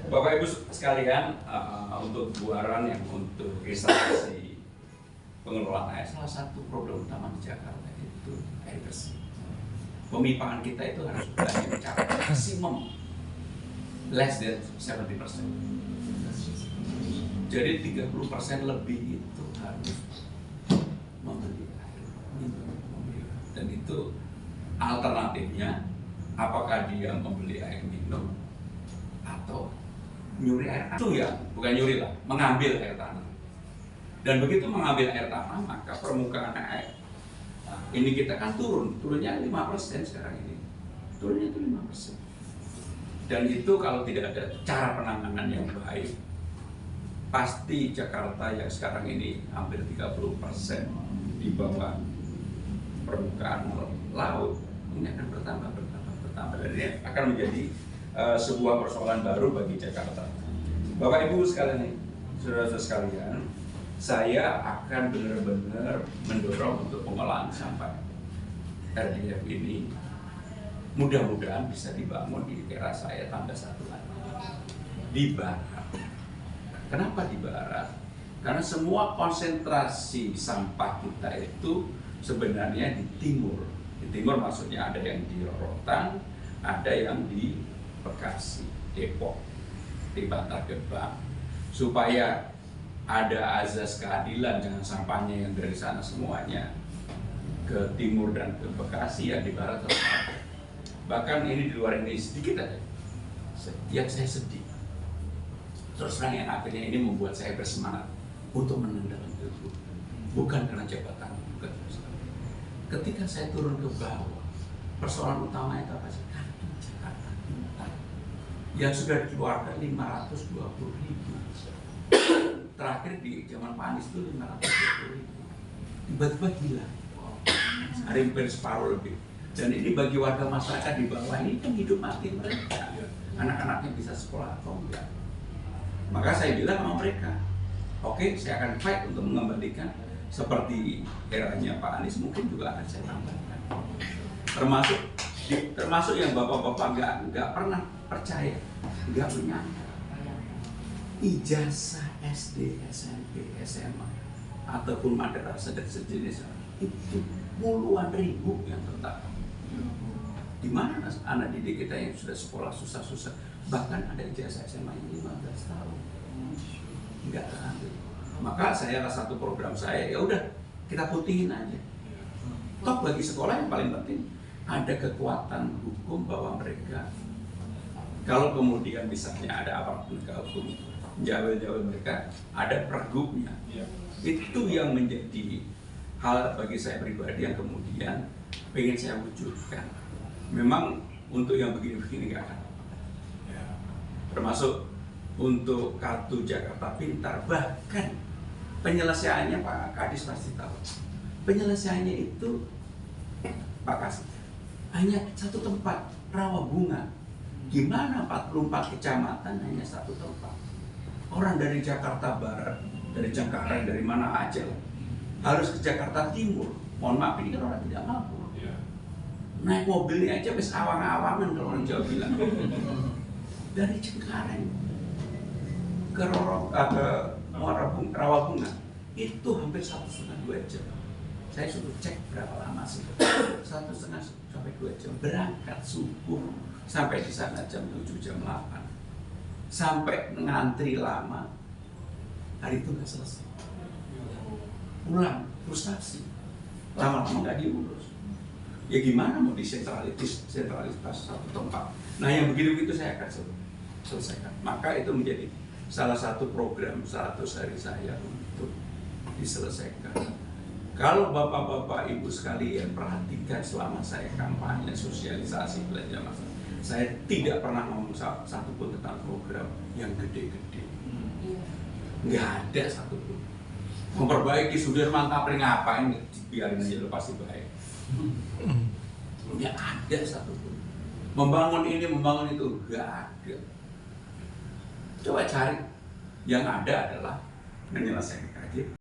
Bapak Ibu sekalian, untuk buaran yang untuk instalasi pengelolaan air, salah satu problem utama di Jakarta itu air bersih. Pemipaan kita itu harus berani mencapai maksimum less than 70%. Jadi 30% lebih itu harus membeli air minum. Dan itu alternatifnya, apakah dia membeli air minum atau nyuri air tanah. Itu ya, bukan nyuri lah, mengambil air tanah. Dan begitu mengambil air tanah, maka permukaan air ini kita kan turunnya 5% sekarang ini. Turunnya itu 5%. Dan itu kalau tidak ada cara penanganan yang baik, pasti Jakarta yang sekarang ini hampir 30% di bawah permukaan laut, ini akan bertambah. Dan ini akan menjadi sebuah persoalan baru bagi Jakarta. Bapak Ibu sekalian, saudara-saudara sekalian, saya akan benar-benar mendorong untuk pengolahan sampah RDF ini. Mudah-mudahan bisa dibangun di daerah saya tambah satu lagi di barat. Kenapa di barat? Karena semua konsentrasi sampah kita itu sebenarnya di timur. Di timur maksudnya ada yang di Rorotan, ada yang di Bekasi, Depok, di Bantar Gebang, supaya ada azas keadilan, jangan sampahnya yang dari sana semuanya ke timur dan ke Bekasi, yang di barat terus ada. Bahkan ini di luar ini sedikit aja. Setiap saya sedih, terus terang yang akhirnya ini membuat saya bersemangat untuk menendang itu, bukan karena jabatan, bukan. Ketika saya turun ke bawah, persoalan utama itu apa sih? Kartu Jakarta Pintar yang sudah dikeluarkan 520.000. Terakhir di zaman Pak Anies itu 520.000. Tiba-tiba hilang. Hampir separuh lebih. Dan ini bagi warga masyarakat di bawah ini kan hidup mati mereka. Anak-anaknya bisa sekolah atau enggak. Maka saya bilang sama mereka, oke, saya akan fight untuk mengembalikan seperti eranya Pak Anies, mungkin juga akan saya tambahkan. Termasuk yang bapak-bapak nggak pernah percaya, nggak menyangka. Ijazah SD, SMP, SMA, ataupun madrasah dan sejenis itu puluhan ribu yang tertangkap. Di mana anak didik kita yang sudah sekolah susah-susah, bahkan ada ijazah SMA yang 15 tahun, nggak terambil. Maka saya satu program saya, ya udah kita putihin aja. Toh bagi sekolah yang paling penting ada kekuatan hukum bahwa mereka, kalau kemudian misalnya ada aparat penegak hukum jauh-jauh mereka, ada pergubnya. Itu yang menjadi hal bagi saya pribadi yang kemudian pengen saya wujudkan. Memang untuk yang begini-begini nggak akan. Termasuk untuk kartu Jakarta Pintar, bahkan penyelesaiannya Pak Kadis pasti tahu. Penyelesaiannya itu Pak Kasih hanya satu tempat, Rawabunga. Gimana 44 kecamatan hanya satu tempat? Orang dari Jakarta Barat, dari Cengkareng, dari mana aja harus ke Jakarta Timur. Mohon maaf, ini kan orang tidak mampu. Naik mobilnya aja bis awang-awangan kalau orang Jawa bilang. Dari Cengkareng ke Rawabunga itu hampir 1,5-2 jam. Saya suruh cek berapa lama sih, 1,5 sampai 2 jam. Berangkat subuh sampai di sana jam 7, jam 8, sampai ngantri lama. Hari itu nggak selesai. Pulang frustasi, lama-lama nggak diurus. Ya gimana mau sentralitas satu tempat. Nah yang begitu-begitu saya akan selesaikan. Maka itu menjadi salah satu program 100 hari saya untuk diselesaikan. Kalau bapak-bapak ibu sekalian perhatikan selama saya kampanye sosialisasi belanja masyarakat, saya tidak pernah ngomong satupun tentang program yang gede-gede. Nggak ada satupun. Memperbaiki Sudirman Tamrin ngapain, biarin aja lo pasti baik. Nggak ada satupun. Membangun ini, membangun itu, nggak ada. Coba cari. Yang ada adalah menyelesaikan.